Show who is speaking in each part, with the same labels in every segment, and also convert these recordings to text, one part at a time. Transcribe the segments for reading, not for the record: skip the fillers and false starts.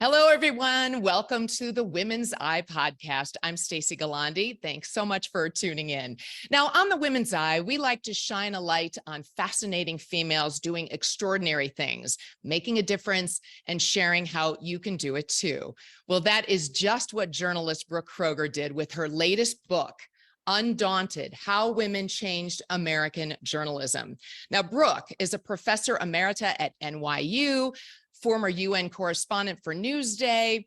Speaker 1: Hello, everyone. Welcome to the Women's Eye podcast. I'm Stacey Gualandi. Thanks so much for tuning in. Now, on the Women's Eye, we like to shine a light on fascinating females doing extraordinary things, making a difference, and sharing how you can do it too. Well, that is just what journalist Brooke Kroeger did with her latest book, Undaunted: How Women Changed American Journalism. Now, Brooke is a professor emerita at NYU, former UN correspondent for Newsday,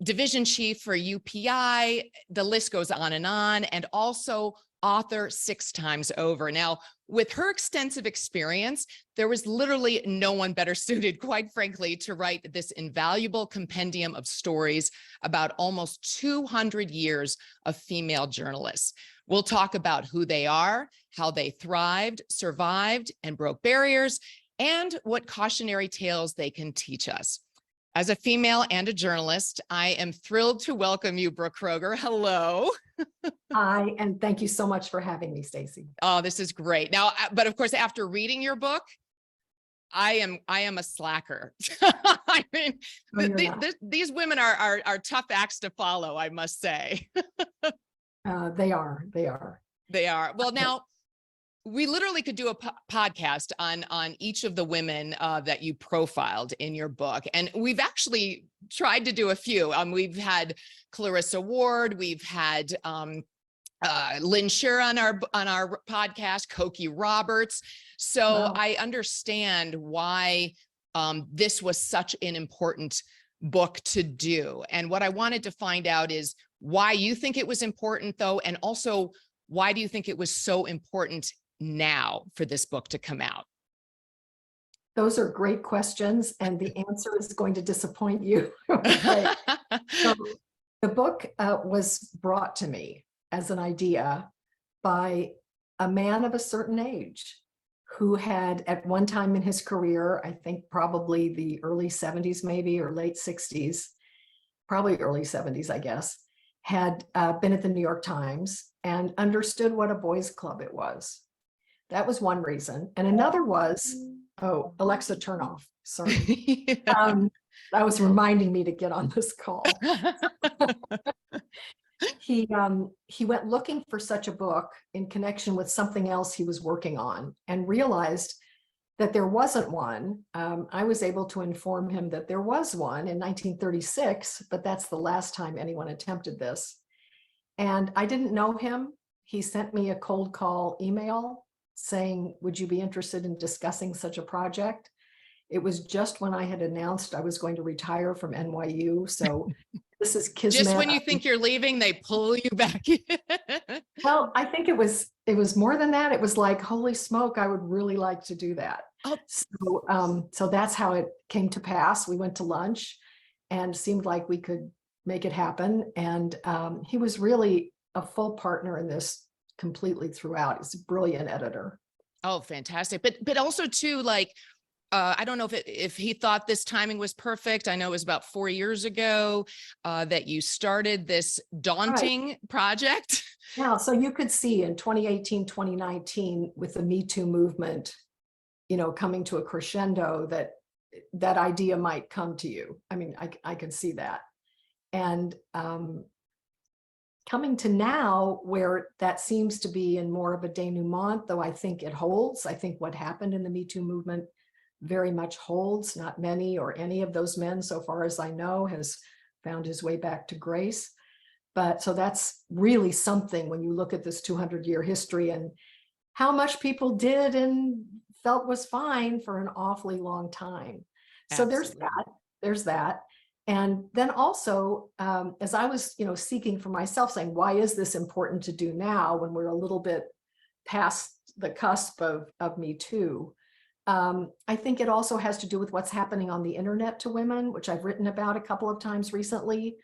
Speaker 1: division chief for UPI, the list goes on, and also author 6 times over. Now, with her extensive experience, there was literally no one better suited, quite frankly, to write this invaluable compendium of stories about almost 200 years of female journalists. We'll talk about who they are, how they thrived, survived, and broke barriers, and what cautionary tales they can teach us. As a female and a journalist, I am thrilled to welcome you, Brooke Kroeger. Hello.
Speaker 2: Hi, and thank you so much for having me, Stacey.
Speaker 1: Oh, this is great. Now, but of course, after reading your book, I am a slacker. I mean, these women are tough acts to follow, I must say.
Speaker 2: They are.
Speaker 1: They are. Well, now, we literally could do a podcast on each of the women that you profiled in your book. And we've actually tried to do a few. We've had Clarissa Ward, we've had Lynn Sher on our podcast, Cokie Roberts. So wow. I understand why this was such an important book to do. And what I wanted to find out is why you think it was important, though, and also why do you think it was so important now for this book to come out?
Speaker 2: Those are great questions, and the answer is going to disappoint you. Okay. So the book was brought to me as an idea by a man of a certain age who had at one time in his career, I think probably the early 70s maybe, or late 60s, probably early 70s, I guess, had been at the New York Times and understood what a boys' club it was. That was one reason. And another was, oh, Alexa, turn off. Sorry. That was reminding me to get on this call. He went looking for such a book in connection with something else he was working on and realized that there wasn't one. I was able to inform him that there was one in 1936, but that's the last time anyone attempted this. And I didn't know him. He sent me a cold call email saying, would you be interested in discussing such a project? It was just when I had announced I was going to retire from NYU. So this is kismet.
Speaker 1: Just when you think you're leaving, they pull you back in.
Speaker 2: Well, I think it was more than that. It was like, holy smoke, I would really like to do that. Oh. So that's how it came to pass. We went to lunch and seemed like we could make it happen. And he was really a full partner in this completely throughout. He's a brilliant editor.
Speaker 1: Oh, fantastic. But also too, like, I don't know if he thought this timing was perfect. I know it was about 4 years ago that you started this daunting project.
Speaker 2: Yeah, so you could see in 2018, 2019, with the Me Too movement, coming to a crescendo, that idea might come to you. I mean, I can see that. And coming to now, where that seems to be in more of a denouement, though I think it holds. I think what happened in the Me Too movement very much holds. Not many or any of those men, so far as I know, has found his way back to grace. But so that's really something when you look at this 200-year history and how much people did and felt was fine for an awfully long time. Absolutely. So there's that. And then also, as I was, seeking for myself, saying, why is this important to do now when we're a little bit past the cusp of Me Too? I think it also has to do with what's happening on the internet to women, which I've written about a couple of times recently,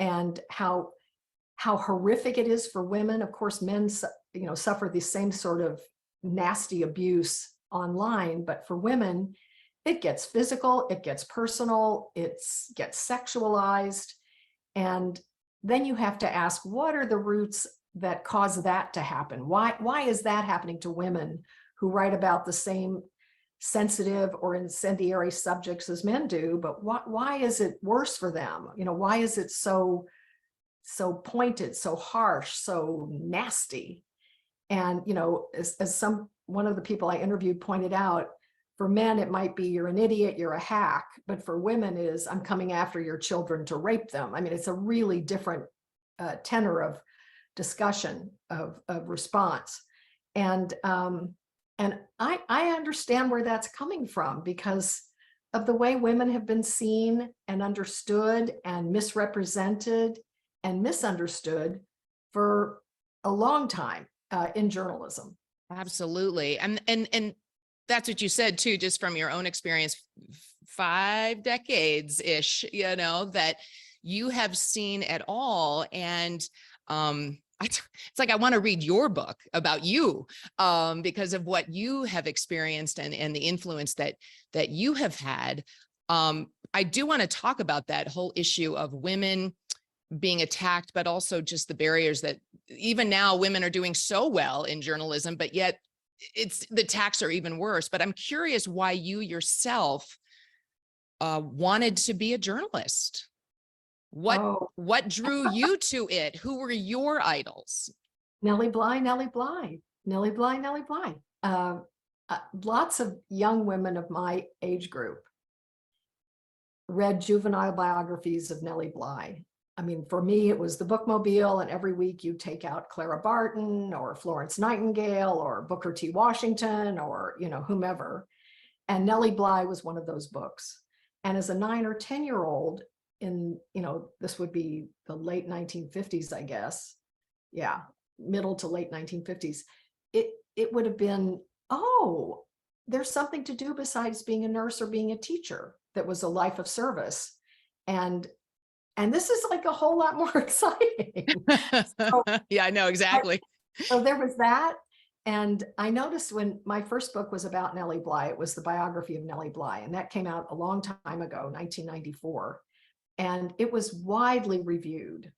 Speaker 2: and how horrific it is for women. Of course, men, suffer the same sort of nasty abuse online, but for women, it gets physical, it gets personal, it gets sexualized. And then you have to ask, what are the roots that cause that to happen? Why is that happening to women who write about the same sensitive or incendiary subjects as men do, but why is it worse for them? Why is it so pointed, so harsh, so nasty? And, as one of the people I interviewed pointed out, for men, it might be you're an idiot, you're a hack, but for women is I'm coming after your children to rape them. I mean, it's a really different tenor of discussion, of response. And I understand where that's coming from because of the way women have been seen and understood and misrepresented and misunderstood for a long time in journalism.
Speaker 1: Absolutely. And that's what you said too, just from your own experience, 5 decades ish, that you have seen it all. And it's like, I want to read your book about you because of what you have experienced and the influence that you have had. I do want to talk about that whole issue of women being attacked, but also just the barriers that even now women are doing so well in journalism, but yet the attacks are even worse. But I'm curious why you yourself wanted to be a journalist. What drew you to it? Who were your idols?
Speaker 2: Nellie Bly. Lots of young women of my age group read juvenile biographies of Nellie Bly. I mean, for me, it was the bookmobile, and every week you take out Clara Barton or Florence Nightingale or Booker T. Washington or, whomever. And Nellie Bly was one of those books. And as a 9 or 10-year-old in, this would be the late 1950s, I guess. Yeah, middle to late 1950s. It would have been, oh, there's something to do besides being a nurse or being a teacher that was a life of service. And this is like a whole lot more exciting.
Speaker 1: Yeah, I know exactly.
Speaker 2: So there was that. And I noticed when my first book was about Nellie Bly, it was the biography of Nellie Bly. And that came out a long time ago, 1994. And it was widely reviewed,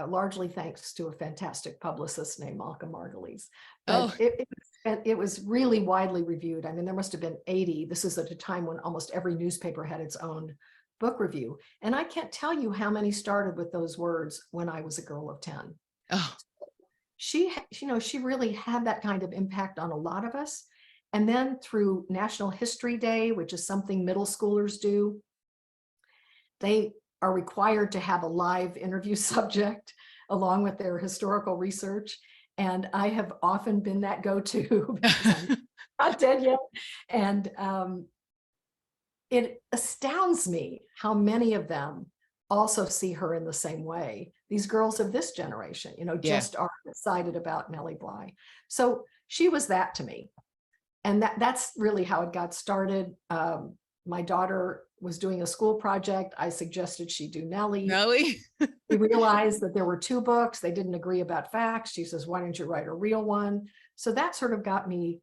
Speaker 2: largely thanks to a fantastic publicist named Malcolm Margulies. But it was really widely reviewed. I mean, there must have been 80. This is at a time when almost every newspaper had its own book review. And I can't tell you how many started with those words, when I was a girl of 10.
Speaker 1: Oh.
Speaker 2: She really had that kind of impact on a lot of us. And then through National History Day, which is something middle schoolers do, they are required to have a live interview subject along with their historical research. And I have often been that go-to because I'm not dead yet. And it astounds me how many of them also see her in the same way. These girls of this generation, just are excited about Nellie Bly. So she was that to me. And that's really how it got started. My daughter was doing a school project. I suggested she do Nellie. We realized that there were 2 books. They didn't agree about facts. She says, why don't you write a real one? So that sort of got me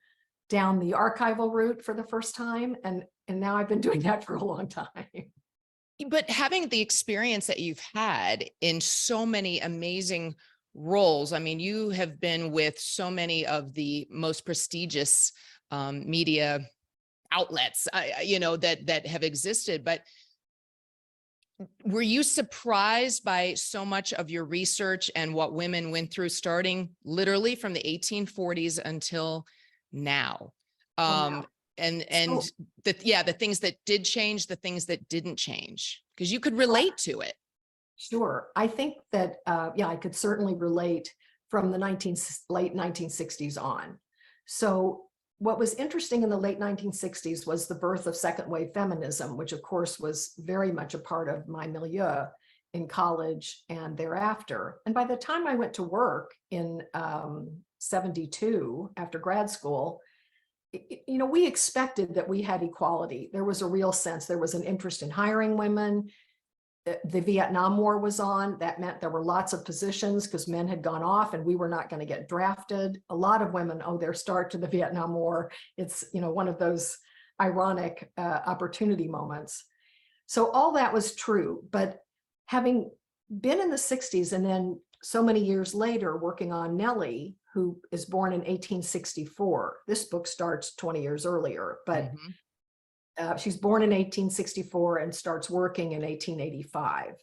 Speaker 2: down the archival route for the first time. And now I've been doing that for a long time.
Speaker 1: But having the experience that you've had in so many amazing roles, I mean, you have been with so many of the most prestigious media outlets, that have existed. But were you surprised by so much of your research and what women went through, starting literally from the 1840s until now? And the things that did change, the things that didn't change, because you could relate to it.
Speaker 2: Sure. I think that, I could certainly relate from the late 1960s on. So what was interesting in the late 1960s was the birth of second wave feminism, which of course was very much a part of my milieu in college and thereafter. And by the time I went to work in 72 after grad school, we expected that we had equality. There was a real sense, there was an interest in hiring women. The Vietnam War was on. That meant there were lots of positions because men had gone off and we were not going to get drafted. A lot of women owe their start to the Vietnam War. It's, one of those ironic opportunity moments. So all that was true. But having been in the 60s and then so many years later working on Nellie, who is born in 1864, this book starts 20 years earlier, but She's born in 1864 and starts working in 1885.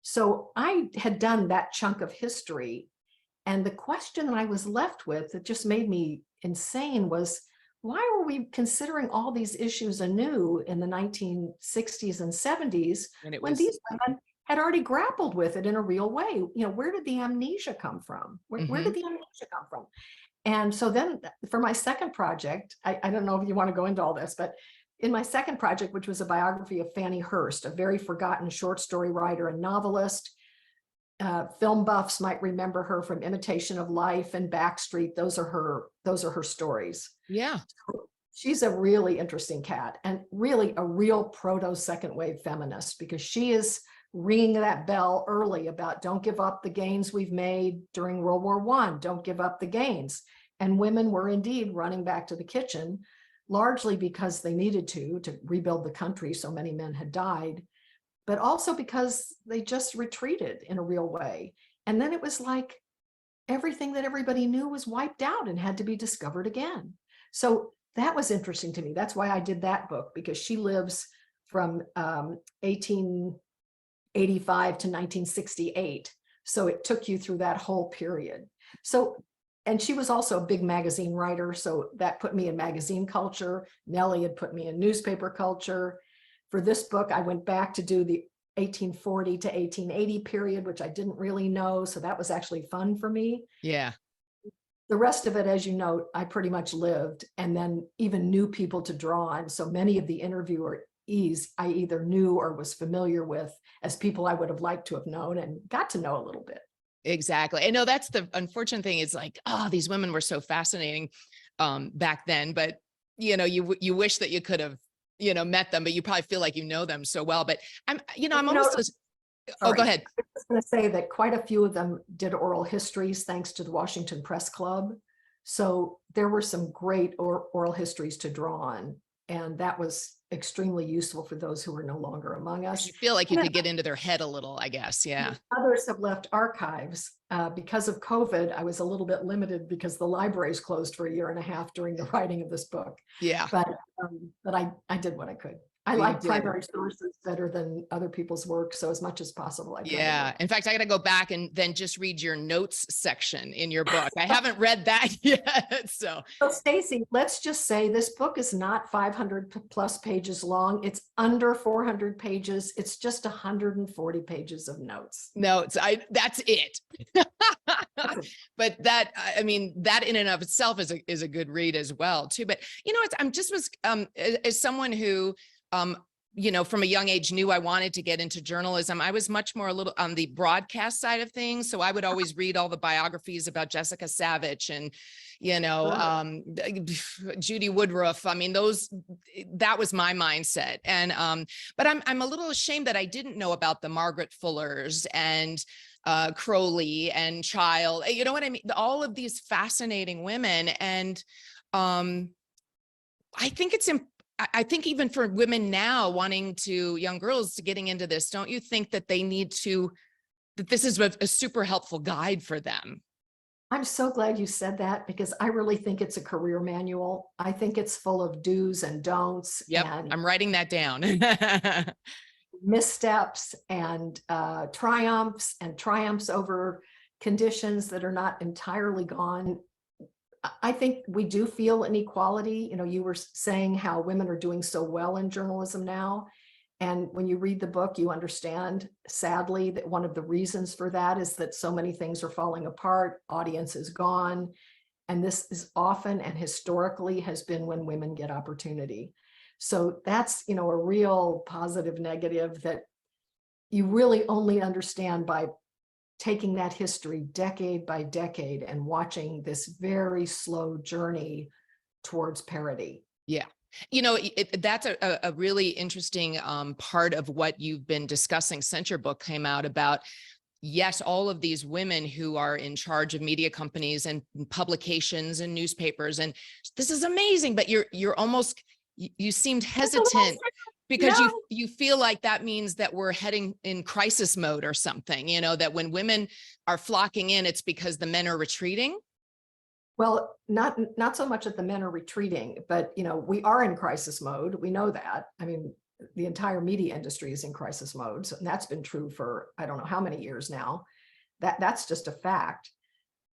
Speaker 2: So I had done that chunk of history. And the question I was left with that just made me insane was, why were we considering all these issues anew in the 1960s and 70s when these women had already grappled with it in a real way? You know, where did the amnesia come from? Where did the amnesia come from? And so then for my second project, I don't know if you want to go into all this, but in my second project, which was a biography of Fannie Hurst, a very forgotten short story writer and novelist, film buffs might remember her from Imitation of Life and Backstreet. Those are her stories.
Speaker 1: Yeah.
Speaker 2: She's a really interesting cat, and really a real proto second wave feminist, because she is ringing that bell early about don't give up the gains we've made during World War I. Don't give up the gains. And women were indeed running back to the kitchen, largely because they needed to rebuild the country. So many men had died, but also because they just retreated in a real way. And then it was like everything that everybody knew was wiped out and had to be discovered again. So that was interesting to me. That's why I did that book, because she lives from 1885 to 1968. So it took you through that whole period. So, and she was also a big magazine writer. So that put me in magazine culture. Nellie had put me in newspaper culture. For this book, I went back to do the 1840 to 1880 period, which I didn't really know. So that was actually fun for me.
Speaker 1: Yeah.
Speaker 2: The rest of it, as you know, I pretty much lived, and then even knew people to draw on. So many of the interviewees I either knew or was familiar with as people I would have liked to have known and got to know a little bit.
Speaker 1: Exactly. I know that's the unfortunate thing, is like, oh, these women were so fascinating back then, but you know, you wish that you could have, you know, met them, but you probably feel like you know them so well. But I'm almost, oh, go ahead.
Speaker 2: I was going to say that quite a few of them did oral histories thanks to the Washington Press Club. So there were some great oral histories to draw on, and that was extremely useful for those who were no longer among us.
Speaker 1: You feel like you could get into their head a little, I guess. Yeah.
Speaker 2: Others have left archives. Because of COVID, I was a little bit limited because the libraries closed for 1.5 years during the writing of this book.
Speaker 1: Yeah.
Speaker 2: But I did what I could. I like primary sources better than other people's work. So as much as possible, I try
Speaker 1: yeah. In fact, I got to go back and then just read your notes section in your book. I haven't read that yet. So
Speaker 2: Stacey, let's just say this book is not 500 plus pages long. It's under 400 pages. It's just 140 pages of notes.
Speaker 1: Notes. That's it. But that, I mean, that in and of itself is a good read as well too. But you know, as someone who, you know, from a young age knew I wanted to get into journalism, I was much more a little on the broadcast side of things. So I would always read all the biographies about Jessica Savage and, you know, Judy Woodruff. I mean, that was my mindset. And, but I'm a little ashamed that I didn't know about the Margaret Fullers and Crowley and Child, you know what I mean? All of these fascinating women. And I think I think even for women now young girls getting into this, don't you think that that this is a super helpful guide for them?
Speaker 2: I'm so glad you said that, because I really think it's a career manual. I think it's full of do's and don'ts.
Speaker 1: Yep,
Speaker 2: and
Speaker 1: I'm writing that down.
Speaker 2: missteps and triumphs over conditions that are not entirely gone. I think we do feel inequality. You know, you were saying how women are doing so well in journalism now. And when you read the book, you understand, sadly, that one of the reasons for that is that so many things are falling apart, audience is gone. And this is often and historically has been when women get opportunity. So that's, you know, a real positive negative that you really only understand by taking that history decade by decade and watching this very slow journey towards parity.
Speaker 1: Yeah. You know, that's a really interesting part of what you've been discussing since your book came out about, yes, all of these women who are in charge of media companies and publications and newspapers. And this is amazing, but you're almost, you seemed hesitant because you feel like that means that we're heading in crisis mode or something, you know, that when women are flocking in, it's because the men are retreating.
Speaker 2: Well, not so much that the men are retreating, but we are in crisis mode. We know that. I mean, the entire media industry is in crisis mode. So, and that's been true for I don't know how many years now. That's just a fact.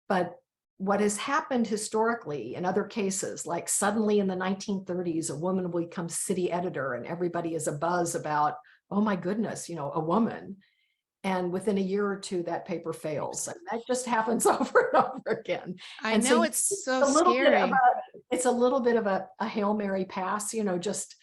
Speaker 2: But what has happened historically in other cases, like suddenly in the 1930s, a woman will become city editor and everybody is abuzz about, oh my goodness, a woman. And within a year or two, that paper fails. And that just happens over and over again.
Speaker 1: I
Speaker 2: And
Speaker 1: know,
Speaker 2: so
Speaker 1: it's so
Speaker 2: a little bit of
Speaker 1: scary.
Speaker 2: it's a little bit of a Hail Mary pass, just,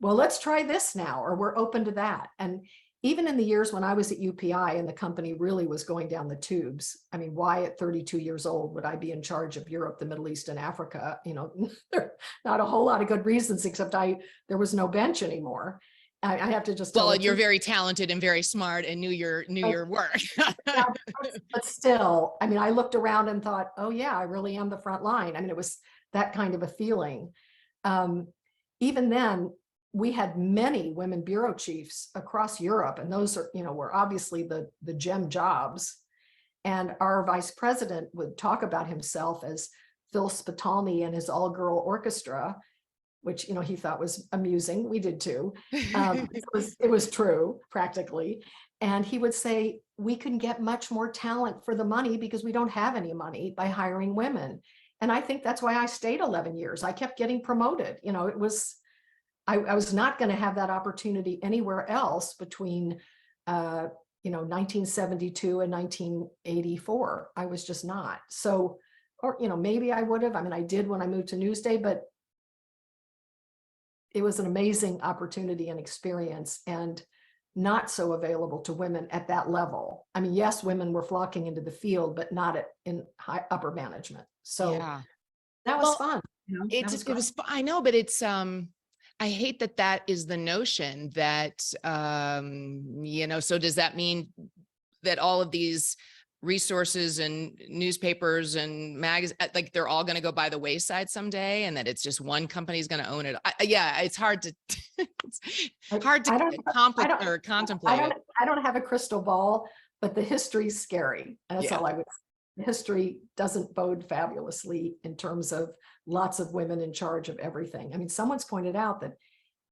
Speaker 2: well, let's try this now, or we're open to that. And even in the years when I was at UPI and the company really was going down the tubes, I mean, why at 32 years old would I be in charge of Europe, the Middle East, and Africa? Not a whole lot of good reasons, except there was no bench anymore. I have to just tell
Speaker 1: Well,
Speaker 2: the
Speaker 1: you're
Speaker 2: truth.
Speaker 1: very talented and very smart and knew your work.
Speaker 2: Yeah, but still, I mean, I looked around and thought, oh yeah, I really am the front line. I mean, it was that kind of a feeling. Even then, we had many women bureau chiefs across Europe, and those are, were obviously the gem jobs. And our vice president would talk about himself as Phil Spitalny and his all-girl orchestra, which he thought was amusing. We did too. It was true practically. And he would say, we can get much more talent for the money because we don't have any money by hiring women. And I think that's why I stayed 11 years. I kept getting promoted. It was, I was not going to have that opportunity anywhere else between 1972 and 1984. I was just not. So, or maybe I would have. I mean, I did when I moved to Newsday, but it was an amazing opportunity and experience, and not so available to women at that level. I mean, yes, women were flocking into the field, but not in upper management. So
Speaker 1: Yeah.
Speaker 2: that was fun.
Speaker 1: It was, I know, but it's, I hate that is the notion that, so does that mean that all of these resources and newspapers and magazines, like they're all going to go by the wayside someday, and that it's just one company's going to own it? Yeah, it's hard to contemplate.
Speaker 2: I don't have a crystal ball, but the history's scary. That's all I would say. The history doesn't bode fabulously in terms of lots of women in charge of everything. I mean, someone's pointed out that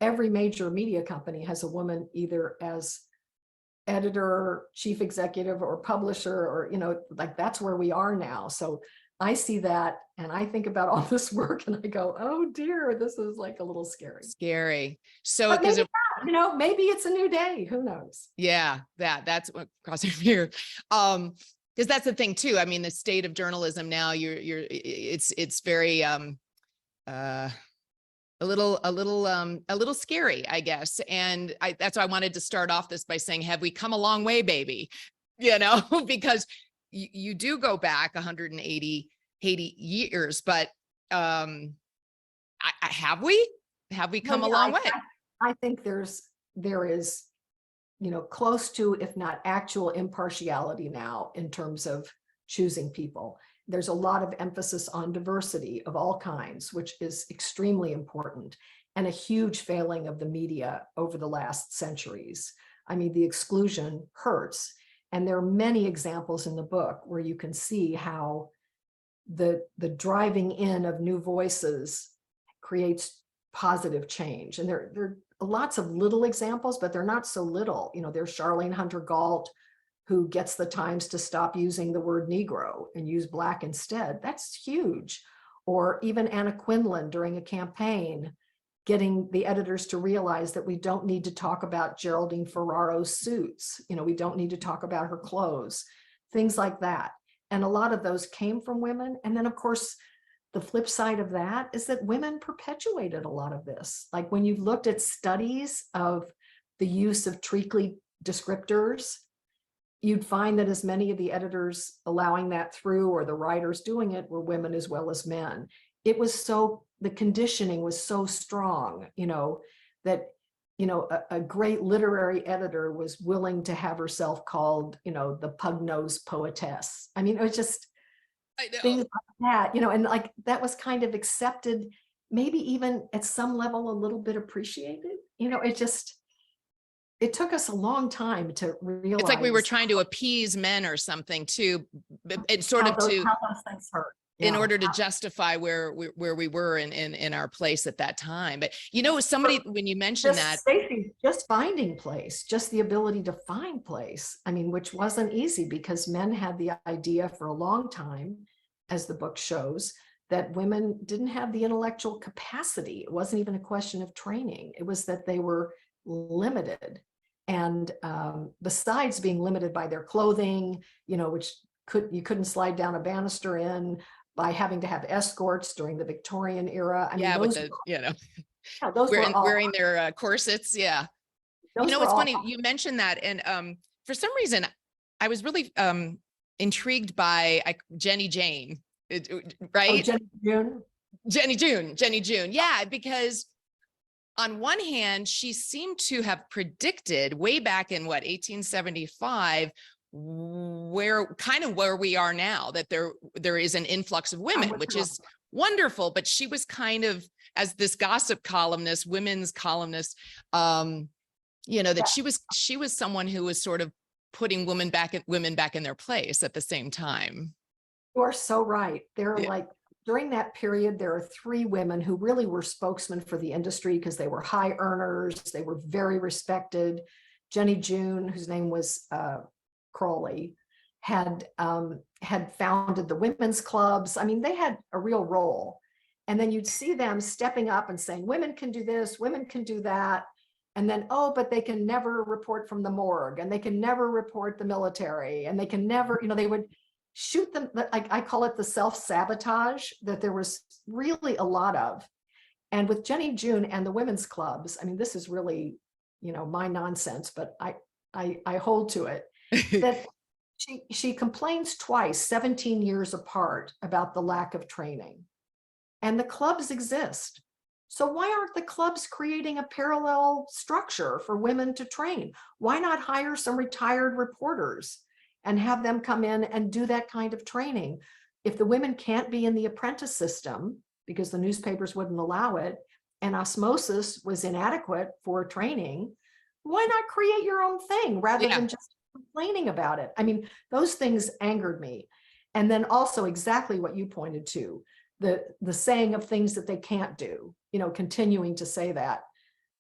Speaker 2: every major media company has a woman either as editor, chief executive, or publisher, or like that's where we are now. So I see that and I think about all this work and I go, oh dear, this is like a little scary.
Speaker 1: So
Speaker 2: maybe maybe it's a new day, who knows?
Speaker 1: Yeah, that's what crossing here. Because that's the thing too. I mean, the state of journalism now, it's very a little scary, I guess. And that's why I wanted to start off this by saying, have we come a long way, baby? Because you do go back 180 years, but have we come a long way?
Speaker 2: I think there is, close to, if not actual impartiality now in terms of choosing people. There's a lot of emphasis on diversity of all kinds, which is extremely important, and a huge failing of the media over the last centuries. I mean, the exclusion hurts. And there are many examples in the book where you can see how the driving in of new voices creates positive change. And there are lots of little examples, but they're not so little. There's Charlene Hunter Galt, who gets the Times to stop using the word Negro and use Black instead. That's huge. Or even Anna Quindlen during a campaign, getting the editors to realize that we don't need to talk about Geraldine Ferraro's suits. We don't need to talk about her clothes, things like that. And a lot of those came from women. And then of course, the flip side of that is that women perpetuated a lot of this. Like when you've looked at studies of the use of treacly descriptors, you'd find that as many of the editors allowing that through, or the writers doing it, were women as well as men. It was the conditioning was so strong, that, a great literary editor was willing to have herself called, the pug-nosed poetess. I mean, it was just things like that, and like that was kind of accepted, maybe even at some level a little bit appreciated. It took us a long time to realize.
Speaker 1: It's like we were trying to appease men or something too. It's sort of to.
Speaker 2: How those things hurt.
Speaker 1: in order to justify where we were in our place at that time. But somebody, when you mentioned that,
Speaker 2: Stacey, just finding place, just the ability to find place. I mean, which wasn't easy because men had the idea for a long time, as the book shows, that women didn't have the intellectual capacity. It wasn't even a question of training. It was that they were limited. And besides being limited by their clothing, which you couldn't slide down a banister in, by having to have escorts during the Victorian era. I mean,
Speaker 1: with
Speaker 2: those
Speaker 1: wearing their corsets. Yeah. It's funny you mentioned that. And for some reason, I was really intrigued by Jenny Jane, right?
Speaker 2: Oh, Jenny
Speaker 1: June. Yeah, because on one hand, she seemed to have predicted way back in 1875, where we are now, that there is an influx of women, which is wonderful. But she was kind of, as this gossip columnist, women's columnist, that she was someone who was sort of putting women back in their place at the same time.
Speaker 2: You are so right. During that period, there are 3 women who really were spokesmen for the industry because they were high earners. They were very respected. Jenny June, whose name was Crawley, had founded the women's clubs. I mean, they had a real role. And then you'd see them stepping up and saying, women can do this, women can do that. And then, but they can never report from the morgue, and they can never report the military, and they can never, they would shoot them. I call it the self-sabotage that there was really a lot of. And with Jenny June and the women's clubs, I mean, this is really, my nonsense, but I hold to it, that she complains twice, 17 years apart, about the lack of training. And the clubs exist. So why aren't the clubs creating a parallel structure for women to train? Why not hire some retired reporters and have them come in and do that kind of training? If the women can't be in the apprentice system because the newspapers wouldn't allow it, and osmosis was inadequate for training, why not create your own thing rather than just complaining about it? I mean, those things angered me. And then also exactly what you pointed to, the saying of things that they can't do, continuing to say that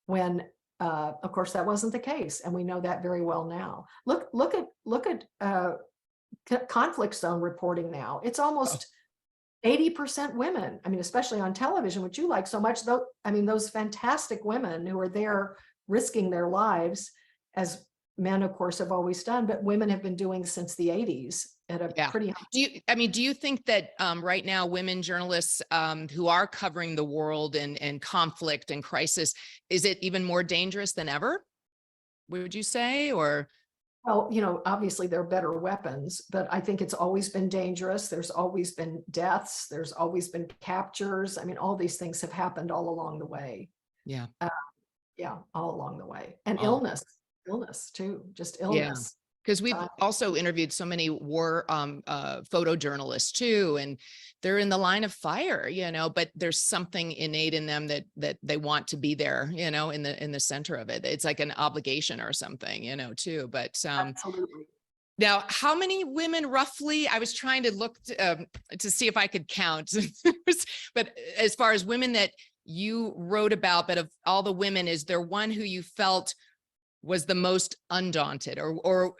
Speaker 2: when of course that wasn't the case, and we know that very well now. Look at conflict zone reporting now. It's almost 80% women. I mean, especially on television, which you like so much, though. I mean, those fantastic women who are there risking their lives, as men, of course, have always done, but women have been doing since the 80s at a pretty high.
Speaker 1: Do you think that right now women journalists who are covering the world and conflict and crisis, is it even more dangerous than ever, would you say? Or
Speaker 2: well, obviously there are better weapons, but I think it's always been dangerous. There's always been deaths. There's always been captures. I mean, all these things have happened all along the way.
Speaker 1: Yeah.
Speaker 2: All along the way. And illness too, just illness.
Speaker 1: Because we've also interviewed so many war photojournalists too, and they're in the line of fire, but there's something innate in them that they want to be there, in the center of it. It's like an obligation or something, too. But
Speaker 2: absolutely.
Speaker 1: Now, how many women roughly? I was trying to look to see if I could count, but as far as women that you wrote about, but of all the women, is there one who you felt was the most undaunted, or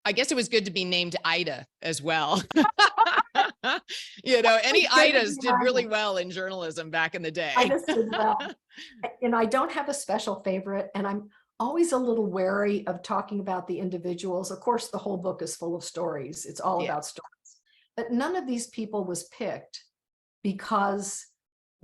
Speaker 1: I guess it was good to be named Ida as well. Any Idas did really well in journalism back in the day.
Speaker 2: Idas did well. I don't have a special favorite, and I'm always a little wary of talking about the individuals. Of course, the whole book is full of stories. It's all about stories. But none of these people was picked because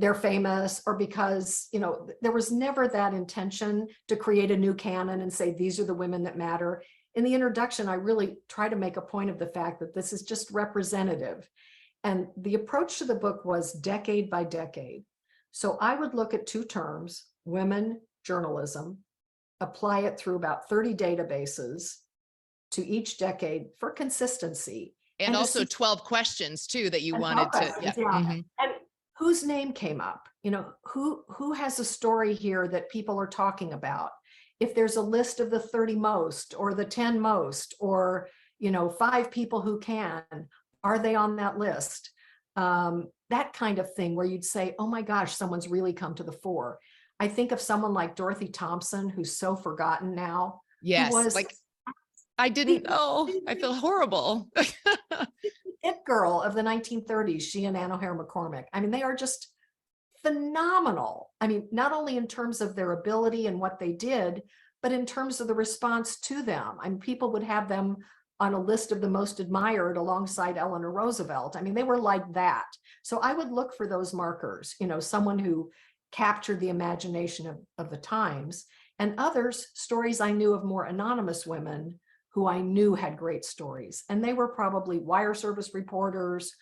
Speaker 2: they're famous, or because, there was never that intention to create a new canon and say, these are the women that matter. In the introduction, I really try to make a point of the fact that this is just representative. And the approach to the book was decade by decade. So I would look at 2 terms, women journalism, apply it through about 30 databases to each decade for consistency.
Speaker 1: And also 12 questions too that you wanted to.
Speaker 2: Mm-hmm. And whose name came up? Who has a story here that people are talking about? If there's a list of the 30 most or the 10 most, or 5 people who can, are they on that list? that kind of thing where you'd say, oh my gosh, someone's really come to the fore. I think of someone like Dorothy Thompson, who's so forgotten now, who
Speaker 1: Yes.
Speaker 2: was
Speaker 1: Like, I didn't know. I feel horrible.
Speaker 2: it girl of the 1930s, she and Anne O'Hare McCormick. I mean, they are just phenomenal. I mean, not only in terms of their ability and what they did, but in terms of the response to them. I mean, people would have them on a list of the most admired alongside Eleanor Roosevelt. I mean, they were like that. So I would look for those markers, someone who captured the imagination of the times, and others, stories I knew of more anonymous women who I knew had great stories. And they were probably wire service reporters,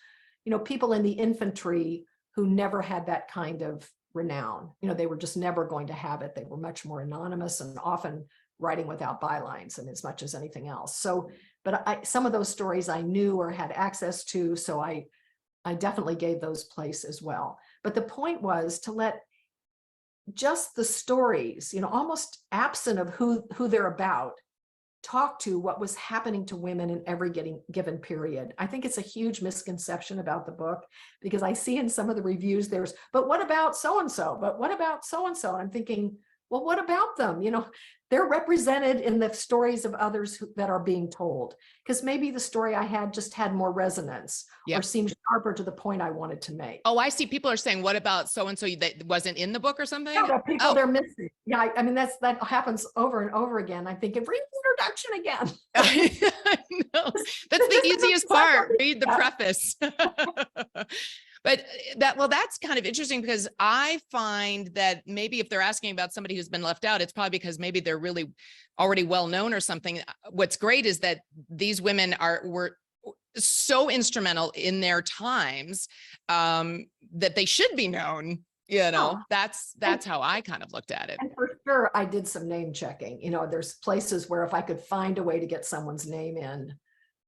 Speaker 2: people in the infantry who never had that kind of renown. They were just never going to have it. They were much more anonymous and often writing without bylines and as much as anything else. So, but some of those stories I knew or had access to, so I definitely gave those place as well. But the point was to let just the stories, almost absent of who they're about, talk to what was happening to women in every given period. I think it's a huge misconception about the book, because I see in some of the reviews but what about so-and-so? But what about so-and-so? And I'm thinking, well, what about them? They're represented in the stories of others that are being told, because maybe the story I had just had more resonance or seemed sharper to the point I wanted to make.
Speaker 1: Oh, I see. People are saying, what about so-and-so that wasn't in the book or something?
Speaker 2: Yeah, people they're missing. Yeah, I mean, that happens over and over again. I'm thinking, read the introduction again.
Speaker 1: I know. That's the easiest part. Read the preface. But that's kind of interesting, because I find that maybe if they're asking about somebody who's been left out, it's probably because maybe they're really already well known or something. What's great is that these women were so instrumental in their times, that they should be known. That's how I kind of looked at it.
Speaker 2: And for sure, I did some name checking. There's places where if I could find a way to get someone's name in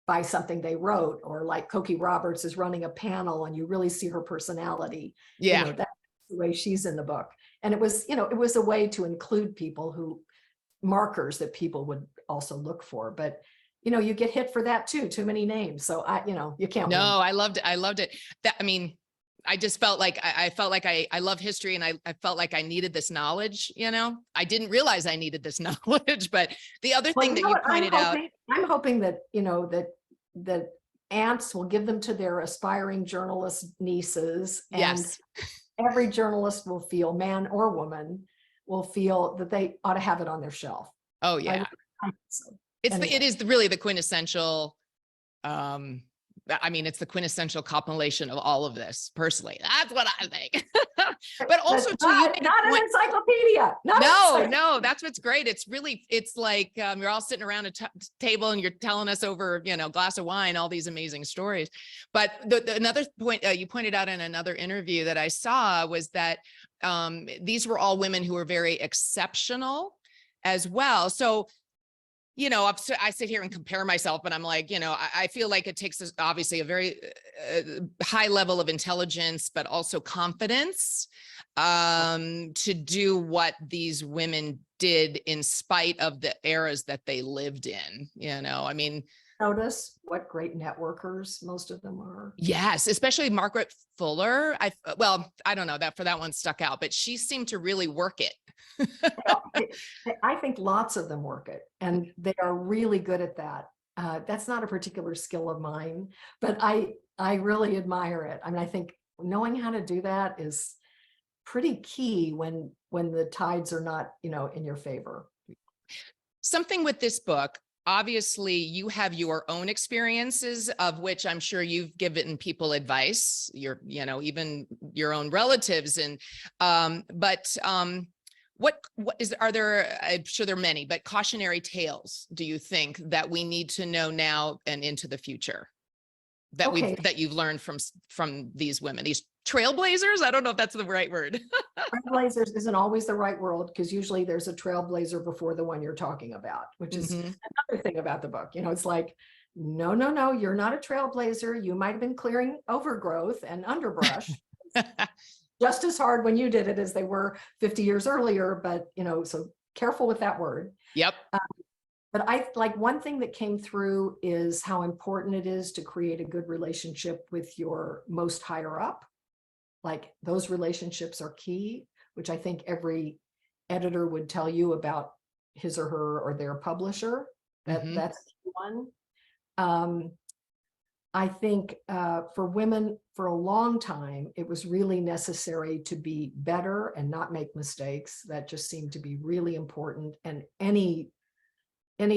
Speaker 2: by something they wrote, or like Cokie Roberts is running a panel and you really see her personality.
Speaker 1: Yeah.
Speaker 2: That's the way she's in the book. And it was a way to include markers that people would also look for. But you get hit for that too many names. So you can't.
Speaker 1: No,
Speaker 2: win.
Speaker 1: I loved it. I just felt like I felt like I love history, and I felt like I needed this knowledge. I didn't realize I needed this knowledge. But the other thing that you pointed out,
Speaker 2: I'm hoping that that aunts will give them to their aspiring journalist nieces, and
Speaker 1: yes,
Speaker 2: every journalist will feel, man or woman, will feel that they ought to have it on their shelf.
Speaker 1: Oh yeah, it is really the quintessential. It's the quintessential compilation of all of this. Personally, that's what I think. But also,
Speaker 2: not an encyclopedia.
Speaker 1: No, that's what's great. It's like you're all sitting around a table and you're telling us over, a glass of wine, all these amazing stories. But another point you pointed out in another interview that I saw was that these were all women who were very exceptional as well. So, I sit here and compare myself, but I'm like, I feel like it takes obviously a very high level of intelligence, but also confidence to do what these women did in spite of the eras that they lived in.
Speaker 2: Notice what great networkers most of them are.
Speaker 1: Yes, especially Margaret Fuller. I don't know, that one stuck out, but she seemed to really work it.
Speaker 2: I think lots of them work it, and they are really good at that. That's not a particular skill of mine, but I really admire it. I think knowing how to do that is pretty key when the tides are not, in your favor.
Speaker 1: Something with this book, obviously you have your own experiences, of which I'm sure you've given people advice, even your own relatives. And, are there, I'm sure there are many, but cautionary tales, do you think that we need to know now and into the future that you've learned from these women, these trailblazers? I don't know if that's the right word.
Speaker 2: Trailblazers isn't always the right word, because usually there's a trailblazer before the one you're talking about, which is another thing about the book. It's like, no, you're not a trailblazer. You might have been clearing overgrowth and underbrush just as hard when you did it as they were 50 years earlier. But, so careful with that word.
Speaker 1: Yep.
Speaker 2: But I like one thing that came through is how important it is to create a good relationship with your most higher up. Like those relationships are key, which I think every editor would tell you about his or her or their publisher. That's one. I think for women for a long time, it was really necessary to be better and not make mistakes. That just seemed to be really important. And any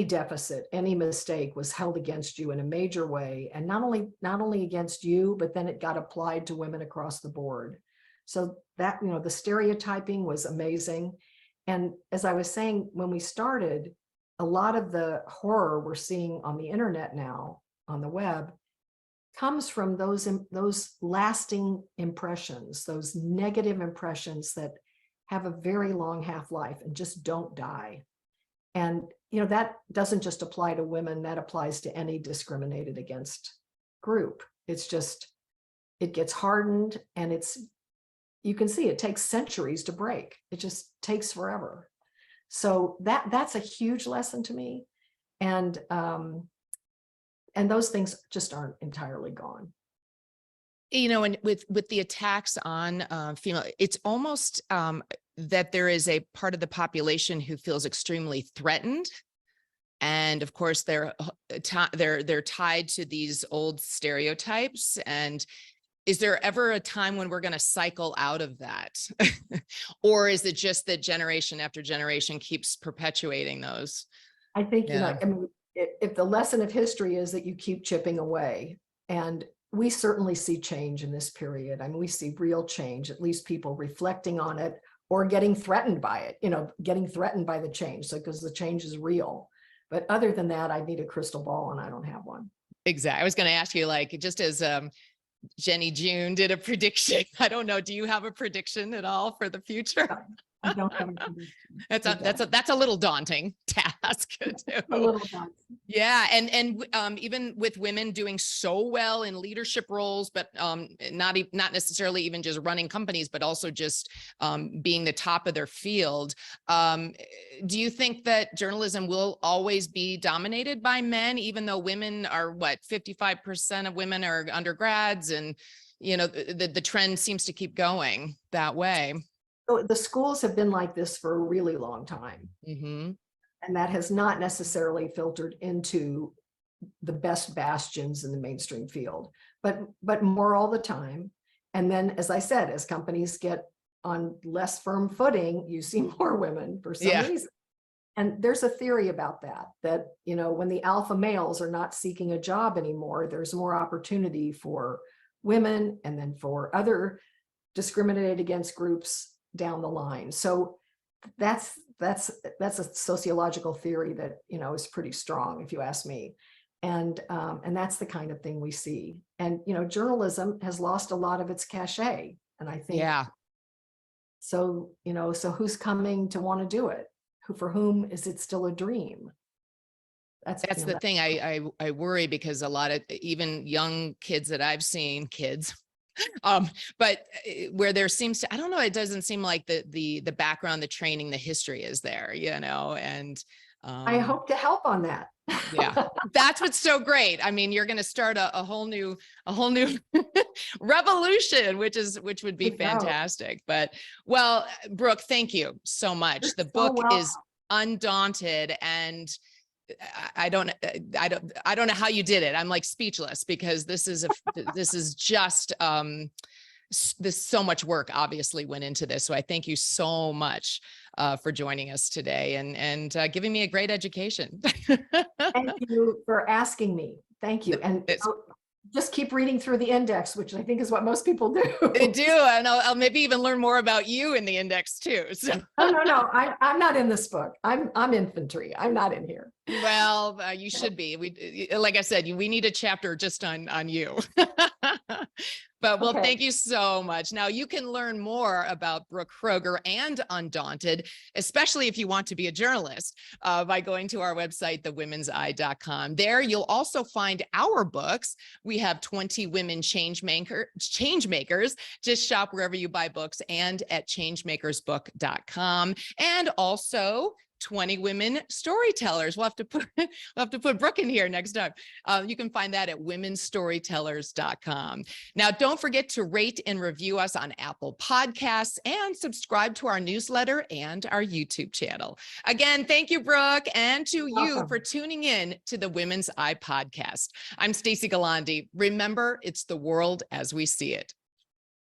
Speaker 2: deficit, any mistake was held against you in a major way. And not only against you, but then it got applied to women across the board. So that, the stereotyping was amazing. And as I was saying, when we started, a lot of the horror we're seeing on the internet now, on the web, comes from those lasting impressions, those negative impressions that have a very long half-life and just don't die. And that doesn't just apply to women, that applies to any discriminated against group. It's just, it gets hardened, and you can see it takes centuries to break. It just takes forever. So that's a huge lesson to me. And those things just aren't entirely gone.
Speaker 1: And with the attacks on female, it's almost that there is a part of the population who feels extremely threatened. And of course, they're tied to these old stereotypes. And is there ever a time when we're going to cycle out of that? Or is it just that generation after generation keeps perpetuating those?
Speaker 2: I think, if the lesson of history is that you keep chipping away, and we certainly see change in this period. I mean, we see real change, at least people reflecting on it or getting threatened by it, getting threatened by the change. So because the change is real. But other than that, I need a crystal ball, and I don't have one.
Speaker 1: Exactly. I was going to ask you, like, just as Jenny June did a prediction. I don't know. Do you have a prediction at all for the future?
Speaker 2: I don't have a prediction.
Speaker 1: That's a little daunting task to do.
Speaker 2: A little daunting.
Speaker 1: Yeah, and even with women doing so well in leadership roles, but not necessarily even just running companies, but also just being the top of their field. Do you think that journalism will always be dominated by men, even though women are 55% of women are undergrads, and the trend seems to keep going that way?
Speaker 2: So the schools have been like this for a really long time. And that has not necessarily filtered into the best bastions in the mainstream field, but more all the time. And then, as I said, as companies get on less firm footing, you see more women for some reason. And there's a theory about that, when the alpha males are not seeking a job anymore, there's more opportunity for women and then for other discriminated against groups down the line. So that's a sociological theory that is pretty strong, if you ask me. And that's the kind of thing we see. And journalism has lost a lot of its cachet. And I think so who's coming to want to do it? For whom is it still a dream? That's
Speaker 1: the thing. I worry, because a lot of even young kids that I've seen, but where there seems to, I don't know, it doesn't seem like the background, the training, the history is there, and
Speaker 2: I hope to help on that.
Speaker 1: Yeah, that's what's so great. I mean, you're going to start a whole new revolution, which would be fantastic. But well, Brooke, thank you so much. The book is Undaunted, and I don't know how you did it. I'm like speechless, because this is just so much work obviously went into this. So I thank you so much for joining us today and giving me a great education.
Speaker 2: Thank you for asking me. Thank you. And just keep reading through the index, which I think is what most people do.
Speaker 1: They do, and I'll maybe even learn more about you in the index too. So.
Speaker 2: No, I'm not in this book. I'm infantry. I'm not in here.
Speaker 1: Well, you should be. We, like I said, we need a chapter just on you. But well, thank you so much. Now you can learn more about Brooke Kroeger and Undaunted, especially if you want to be a journalist, by going to our website, thewomenseye.com. There you'll also find our books. We have 20 Women Change Makers. Just shop wherever you buy books and at changemakersbook.com. And also 20 women storytellers. We'll have to put Brooke in here next time. You can find that at womensstorytellers.com. Now, don't forget to rate and review us on Apple Podcasts and subscribe to our newsletter and our YouTube channel. Again, thank you, Brooke, and to you for tuning in to the Women's Eye podcast. I'm Stacey Gualandi. Remember, it's the world as we see it.